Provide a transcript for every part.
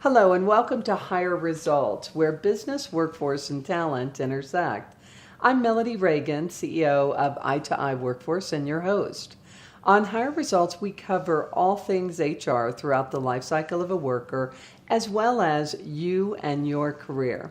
Hello and welcome to Higher Results, where business, workforce, and talent intersect. I'm Melody Reagan, CEO of Eye Workforce, and your host. On Higher Results, we cover all things HR throughout the life cycle of a worker, as well as you and your career.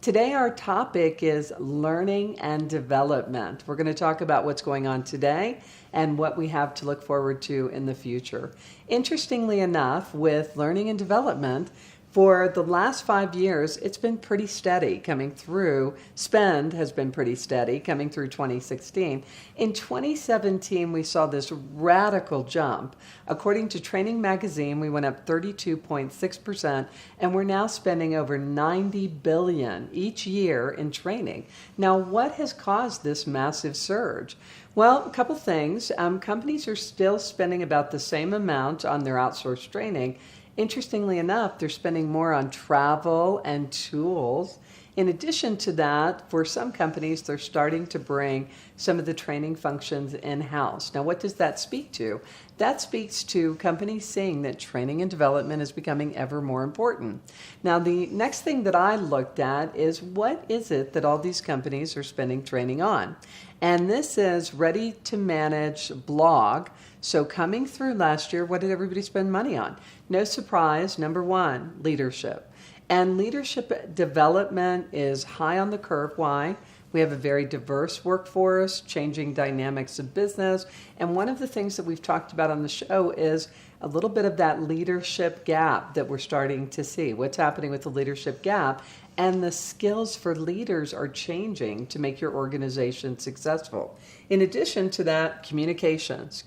Today, our topic is learning and development. We're going to talk about what's going on today and what we have to look forward to in the future. Interestingly enough, with learning and development, for the last 5 years, it's been pretty steady coming through. Spend has been pretty steady coming through 2016. In 2017, we saw this radical jump. According to Training Magazine, we went up 32.6%, and we're now spending over $90 billion each year in training. Now, what has caused this massive surge? Well, a couple things. Companies are still spending about the same amount on their outsourced training. Interestingly enough, they're spending more on travel and tools. In addition to that, for some companies, they're starting to bring some of the training functions in-house. Now, what does that speak to? That speaks to companies seeing that training and development is becoming ever more important. Now, the next thing that I looked at is what is it that all these companies are spending training on? And this is ready to manage blog. So coming through last year, what did everybody spend money on? No surprise, number one, leadership. And leadership development is high on the curve. Why? We have a very diverse workforce, changing dynamics of business. And one of the things that we've talked about on the show is a little bit of that leadership gap that we're starting to see. What's happening with the leadership gap? And the skills for leaders are changing to make your organization successful. In addition to that, communications,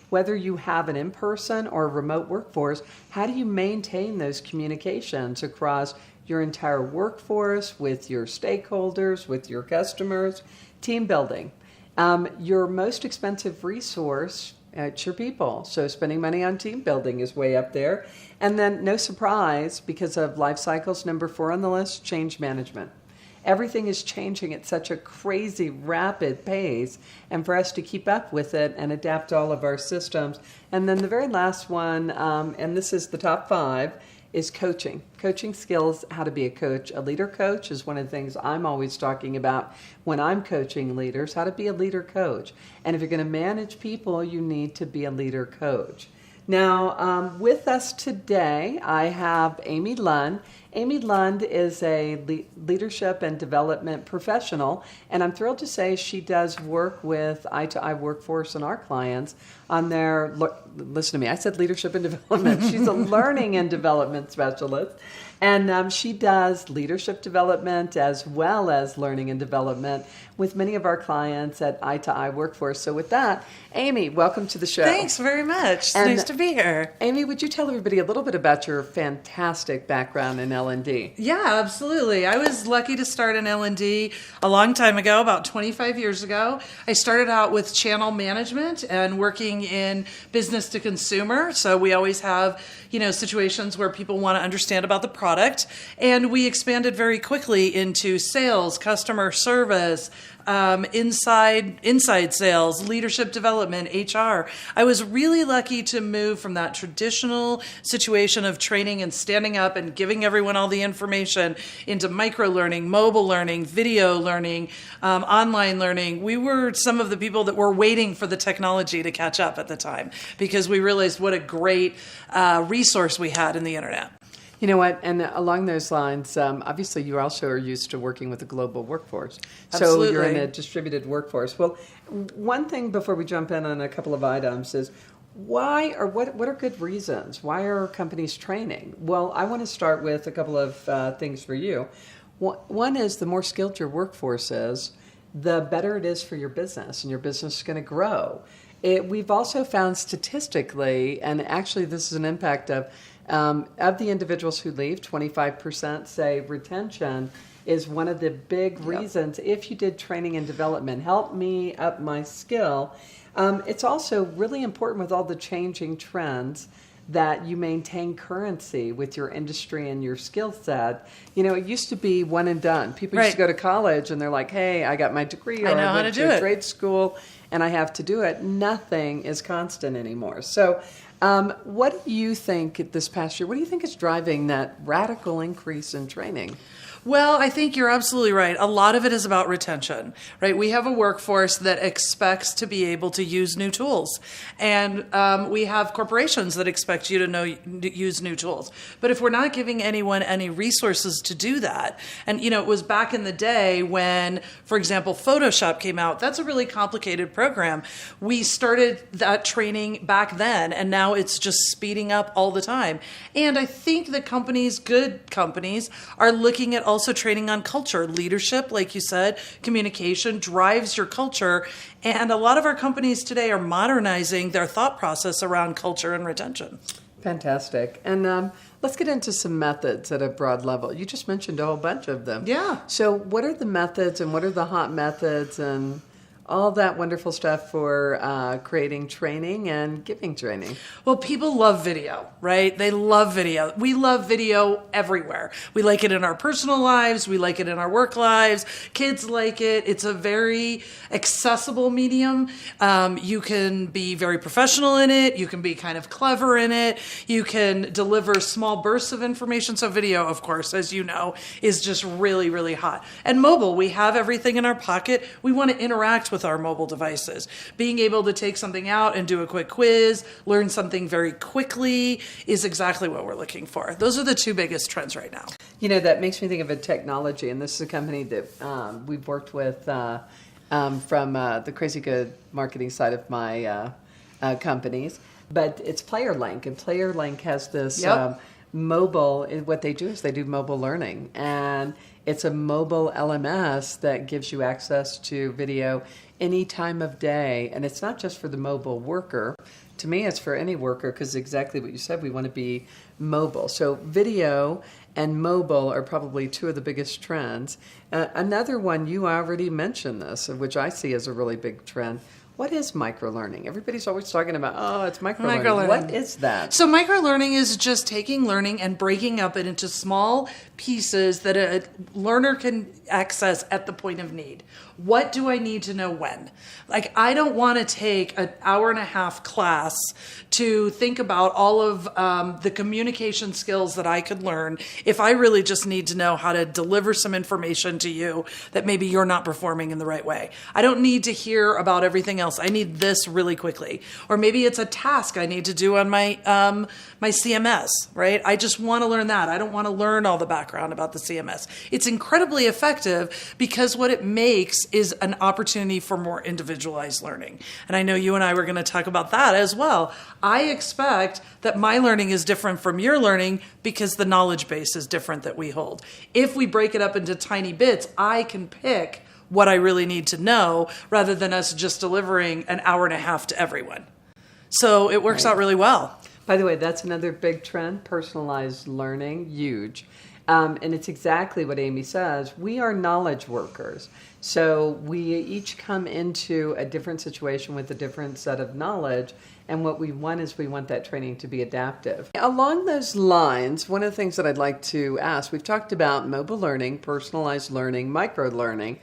whether you have an in-person or remote workforce, how do you maintain those communications across your entire workforce, with your stakeholders, with your customers? Team building. Your most expensive resource, it's your people. So spending money on team building is way up there. And then, no surprise, because of life cycles, number 4 on the list, change management. Everything is changing at such a crazy, rapid pace, and for us to keep up with it and adapt all of our systems. And then the very last one, and this is the top 5, is coaching. Coaching skills, how to be a coach. A leader coach is one of the things I'm always talking about when I'm coaching leaders, how to be a leader coach. And if you're going to manage people, you need to be a leader coach. Now, with us today, I have Amy Lund. Amy Lund is a leadership and development professional, and I'm thrilled to say she does work with Eye Workforce and our clients on their, listen to me, I said leadership and development. She's a learning and development specialist, and she does leadership development as well as learning and development with many of our clients at Eye Workforce. So with that, Amy, welcome to the show. Thanks very much. It's nice to be here. Amy, would you tell everybody a little bit about your fantastic background in L&D? Yeah, absolutely. I was lucky to start in L&D a long time ago, about 25 years ago. I started out with channel management and working in business to consumer. So we always have, situations where people want to understand about the product. And we expanded very quickly into sales, customer service, inside sales, leadership development, HR. I was really lucky to move from that traditional situation of training and standing up and giving everyone all the information into micro learning, mobile learning, video learning, online learning. We were some of the people that were waiting for the technology to catch up at the time because we realized what a great resource we had in the internet. You know what? And along those lines, obviously you also are used to working with a global workforce. Absolutely. So you're in a distributed workforce. Well, one thing before we jump in on a couple of items is what are good reasons? Why are companies training? Well, I want to start with a couple of things for you. One is the more skilled your workforce is, the better it is for your business, and your business is going to grow. We've also found statistically, and actually this is an impact of the individuals who leave, 25% say retention is one of the big reasons. If you did training and development, help me up my skill. It's also really important with all the changing trends that you maintain currency with your industry and your skill set. You know, it used to be one and done. People used to go to college and they're like, hey, I got my degree, or I went to a trade school and I have to do it. Nothing is constant anymore. So what do you think this past year, what do you think is driving that radical increase in training? Well, I think you're absolutely right. A lot of it is about retention, right? We have a workforce that expects to be able to use new tools. And we have corporations that expect you to use new tools. But if we're not giving anyone any resources to do that, and, you know, it was back in the day when, for example, Photoshop came out. That's a really complicated program. We started that training back then, and now it's just speeding up all the time. And I think that companies, good companies, are looking at also training on culture. Leadership, like you said, communication drives your culture. And a lot of our companies today are modernizing their thought process around culture and retention. Fantastic. And let's get into some methods at a broad level. You just mentioned a whole bunch of them. Yeah. So what are the methods and what are the hot methods and all that wonderful stuff for creating training and giving training? Well, people love video, right? They love video. We love video everywhere. We like it in our personal lives. We like it in our work lives. Kids like it. It's a very accessible medium. You can be very professional in it. You can be kind of clever in it. You can deliver small bursts of information. So video, of course, as you know, is just really, really hot. And mobile, we have everything in our pocket. We want to interact with our mobile devices. Being able to take something out and do a quick quiz, learn something very quickly is exactly what we're looking for. Those are the two biggest trends right now. You know, that makes me think of a technology, and this is a company that we've worked with from the crazy good marketing side of my companies, but it's PlayerLink, and PlayerLink has this mobile, what they do is they do mobile learning, and it's a mobile LMS that gives you access to video any time of day. And it's not just for the mobile worker. To me, it's for any worker, because exactly what you said, we want to be mobile. So video and mobile are probably two of the biggest trends. Another one, you already mentioned this, which I see as a really big trend. What is microlearning? Everybody's always talking about, oh, it's microlearning. What is that? So microlearning is just taking learning and breaking up it into small pieces that a learner can access at the point of need. What do I need to know when? Like, I don't want to take an hour and a half class to think about all of the communication skills that I could learn if I really just need to know how to deliver some information to you that maybe you're not performing in the right way. I don't need to hear about everything else. I need this really quickly. Or maybe it's a task I need to do on my my CMS, right? I just want to learn that. I don't want to learn all the background about the CMS. It's incredibly effective because what it makes is an opportunity for more individualized learning. And I know you and I were going to talk about that as well. I expect that my learning is different from your learning because the knowledge base is different that we hold. If we break it up into tiny bits, I can pick what I really need to know rather than us just delivering an hour and a half to everyone. So it works out really well. By the way, that's another big trend, personalized learning, huge. And it's exactly what Amy says. We are knowledge workers. So we each come into a different situation with a different set of knowledge. And what we want is we want that training to be adaptive. Along those lines, one of the things that I'd like to ask, we've talked about mobile learning, personalized learning, micro learning.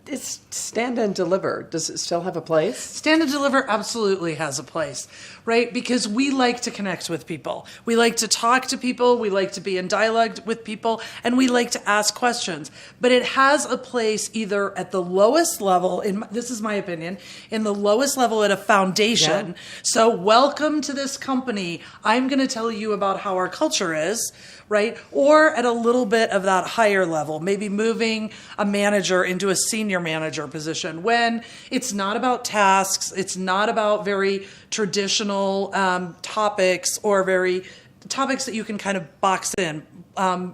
It's Stand and Deliver. Does it still have a place? Stand and Deliver absolutely has a place, right? Because we like to connect with people. We like to talk to people. We like to be in dialogue with people. And we like to ask questions. But it has a place either at the lowest level, this is my opinion, in the lowest level at a foundation. Yeah. So welcome to this company. I'm going to tell you about how our culture is, right? Or at a little bit of that higher level, maybe moving a manager into a senior manager position when it's not about tasks, it's not about very traditional topics or very topics that you can kind of box in.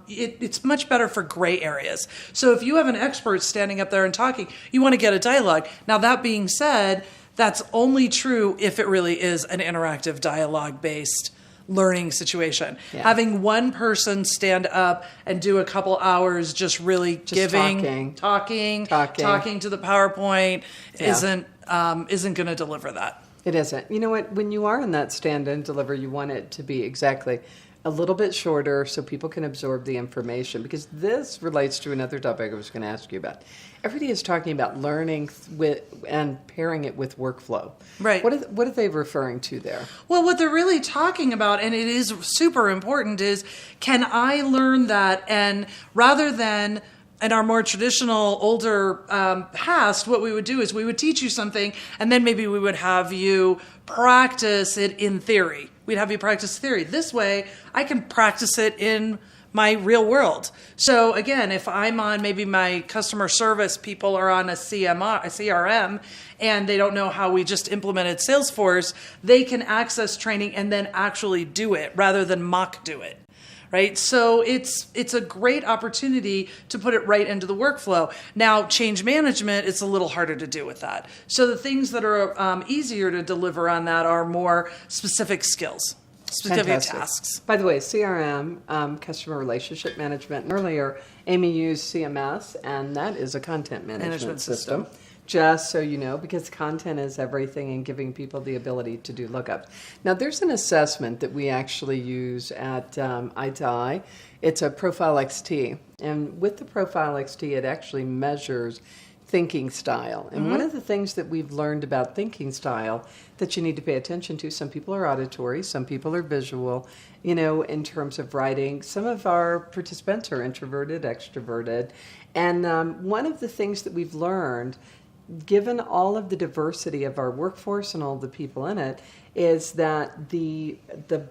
It's much better for gray areas. So if you have an expert standing up there and talking, you want to get a dialogue. Now, that being said, that's only true if it really is an interactive dialogue-based learning situation. Yeah. Having one person stand up and do a couple hours just talking to the PowerPoint isn't going to deliver that. It isn't. You know what? When you are in that stand and deliver, you want it to be exactly a little bit shorter so people can absorb the information, because this relates to another topic I was going to ask you about. Everybody is talking about learning with and pairing it with workflow. Right. What are they referring to there? Well, what they're really talking about, and it is super important, is can I learn that? And rather than in our more traditional, older past, what we would do is we would teach you something, and then maybe we would have you practice it in theory. We'd have you practice theory. This way, I can practice it in my real world. So again, if I'm on, maybe my customer service people are on a CRM, and they don't know how we just implemented Salesforce, they can access training and then actually do it rather than mock do it. Right? So it's a great opportunity to put it right into the workflow. Now, change management, it's a little harder to do with that. So the things that are easier to deliver on that are more specific skills, specific Fantastic. tasks. By the way, CRM, customer relationship management, and earlier Amy used CMS, and that is a content management system. Just so you know, because content is everything and giving people the ability to do lookups. Now, there's an assessment that we actually use at I2I. It's a Profile XT. And with the Profile XT, it actually measures thinking style. And one of the things that we've learned about thinking style that you need to pay attention to, some people are auditory, some people are visual, you know, in terms of writing. Some of our participants are introverted, extroverted. And one of the things that we've learned, given all of the diversity of our workforce and all the people in it, is that the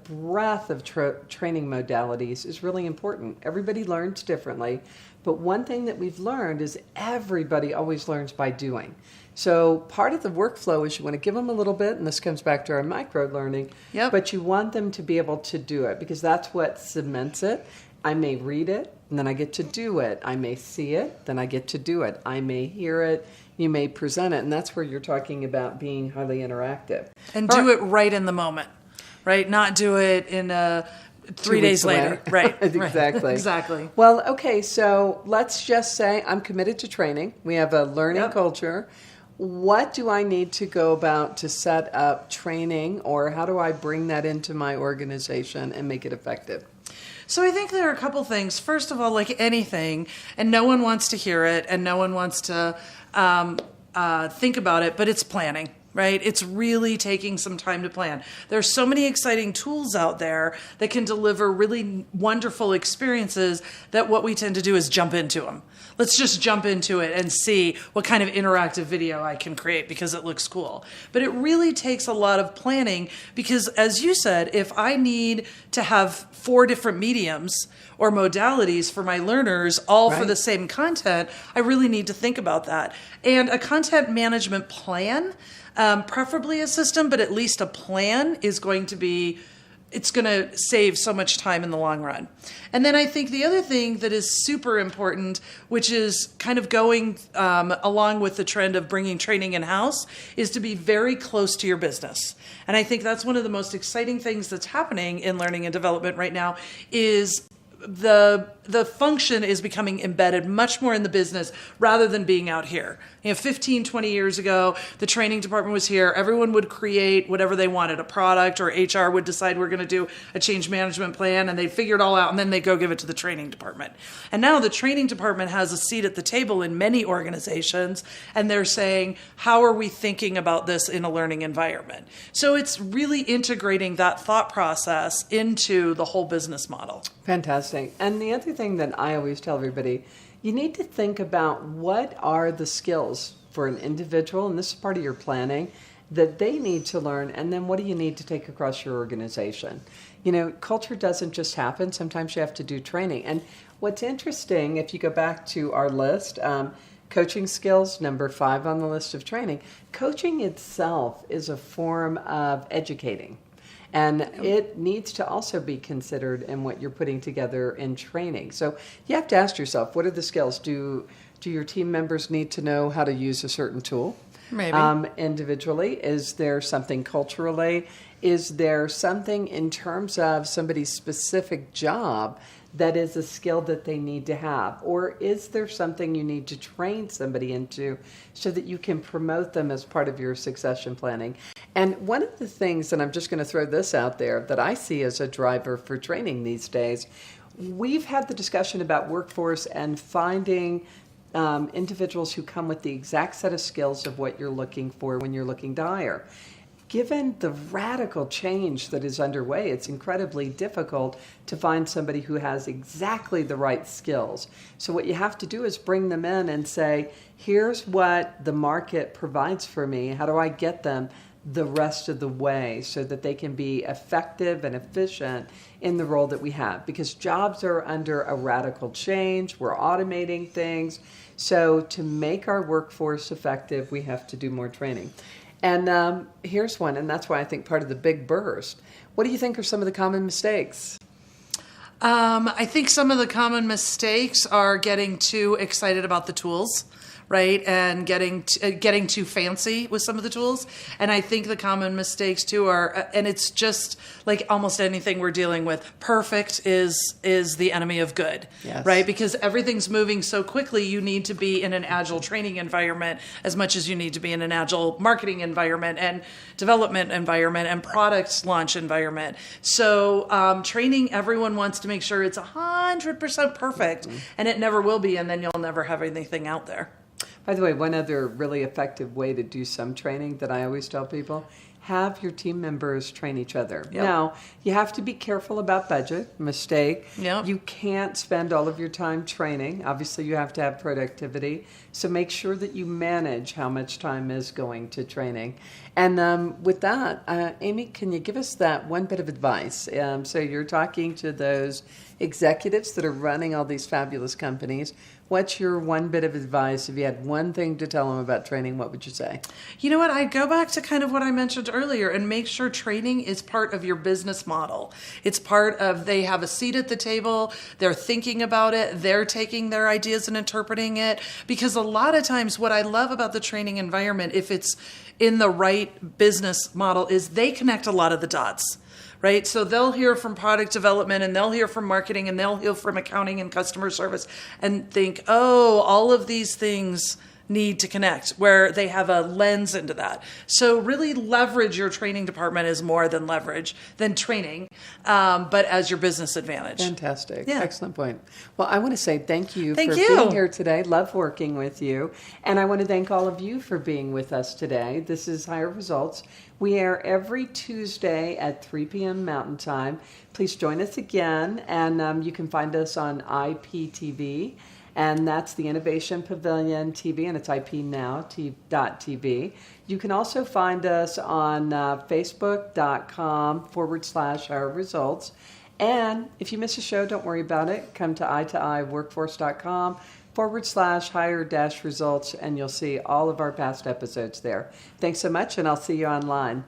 breadth of training modalities is really important. Everybody learns differently, but one thing that we've learned is everybody always learns by doing. So part of the workflow is you want to give them a little bit, and this comes back to our micro learning, but you want them to be able to do it, because that's what cements it. I may read it, and then I get to do it. I may see it, then I get to do it. I may hear it, you may present it, and that's where you're talking about being highly interactive. And do it right in the moment, right? Not do it in 3 days later. Right. Exactly. Exactly. Well, okay, so let's just say I'm committed to training. We have a learning culture. What do I need to go about to set up training, or how do I bring that into my organization and make it effective? So I think there are a couple things. First of all, like anything, and no one wants to hear it, and no one wants to think about it, but it's planning, right? It's really taking some time to plan. There's so many exciting tools out there that can deliver really wonderful experiences that what we tend to do is jump into them. Let's just jump into it and see what kind of interactive video I can create because it looks cool. But it really takes a lot of planning because, as you said, if I need to have 4 different mediums or modalities for my learners, all for the same content, I really need to think about that. And a content management plan, preferably a system, but at least a plan is going to be, it's going to save so much time in the long run. And then I think the other thing that is super important, which is kind of going along with the trend of bringing training in-house, is to be very close to your business. And I think that's one of the most exciting things that's happening in learning and development right now is the function is becoming embedded much more in the business rather than being out here. 15, 20 years ago, the training department was here. Everyone would create whatever they wanted, a product, or HR would decide we're going to do a change management plan, and they'd figure it all out, and then they go give it to the training department. And now the training department has a seat at the table in many organizations, and they're saying, how are we thinking about this in a learning environment? So it's really integrating that thought process into the whole business model. Fantastic. And the other thing that I always tell everybody, you need to think about what are the skills for an individual, and this is part of your planning, that they need to learn, and then what do you need to take across your organization? Culture doesn't just happen. Sometimes you have to do training. And what's interesting, if you go back to our list, coaching skills, number 5 on the list of training, coaching itself is a form of educating. And it needs to also be considered in what you're putting together in training. So you have to ask yourself, what are the skills? Do your team members need to know how to use a certain tool? Maybe. Individually? Is there something culturally? Is there something in terms of somebody's specific job that is a skill that they need to have? Or is there something you need to train somebody into so that you can promote them as part of your succession planning? And one of the things, and I'm just going to throw this out there, that I see as a driver for training these days, we've had the discussion about workforce and finding individuals who come with the exact set of skills of what you're looking for when you're looking to hire. Given the radical change that is underway, it's incredibly difficult to find somebody who has exactly the right skills. So what you have to do is bring them in and say, here's what the market provides for me. How do I get them the rest of the way so that they can be effective and efficient in the role that we have? Because jobs are under a radical change. We're automating things. So to make our workforce effective, we have to do more training. And here's one, and that's why I think part of the big burst. What do you think are some of the common mistakes? I think some of the common mistakes are getting too excited about the tools, right? And getting too fancy with some of the tools. And I think the common mistakes too are, and it's just like almost anything we're dealing with, perfect is the enemy of good, yes. Right? Because everything's moving so quickly, you need to be in an agile training environment as much as you need to be in an agile marketing environment and development environment and product launch environment. So training, everyone wants to make sure it's 100% perfect, and it never will be, and then you'll never have anything out there. By the way, one other really effective way to do some training that I always tell people, have your team members train each other. Yep. Now, you have to be careful about budget, mistake. Yep. You can't spend all of your time training. Obviously, you have to have productivity. So make sure that you manage how much time is going to training. And with that, Amy, can you give us that one bit of advice? So you're talking to those executives that are running all these fabulous companies. What's your one bit of advice? If you had one thing to tell them about training, what would you say? You know what? I'd go back to kind of what I mentioned earlier and make sure training is part of your business model. It's part of, they have a seat at the table, they're thinking about it, they're taking their ideas and interpreting it. Because a lot of times what I love about the training environment, if it's in the right business model, is they connect a lot of the dots. Right? So they'll hear from product development and they'll hear from marketing and they'll hear from accounting and customer service and think, oh, all of these things need to connect, where they have a lens into that. So really leverage your training department as more than training, but as your business advantage. Fantastic. Yeah. Excellent point. Well, I want to say thank you for you. being here today. Love working with you. And I want to thank all of you for being with us today. This is Higher Results. We air every Tuesday at 3 p.m. Mountain Time. Please join us again. And you can find us on IPTV. And that's the Innovation Pavilion TV, and it's ipnow.tv. You can also find us on facebook.com/Higher Results. And if you miss a show, don't worry about it. Come to eye2eyeworkforce.com/higher-results, and you'll see all of our past episodes there. Thanks so much, and I'll see you online.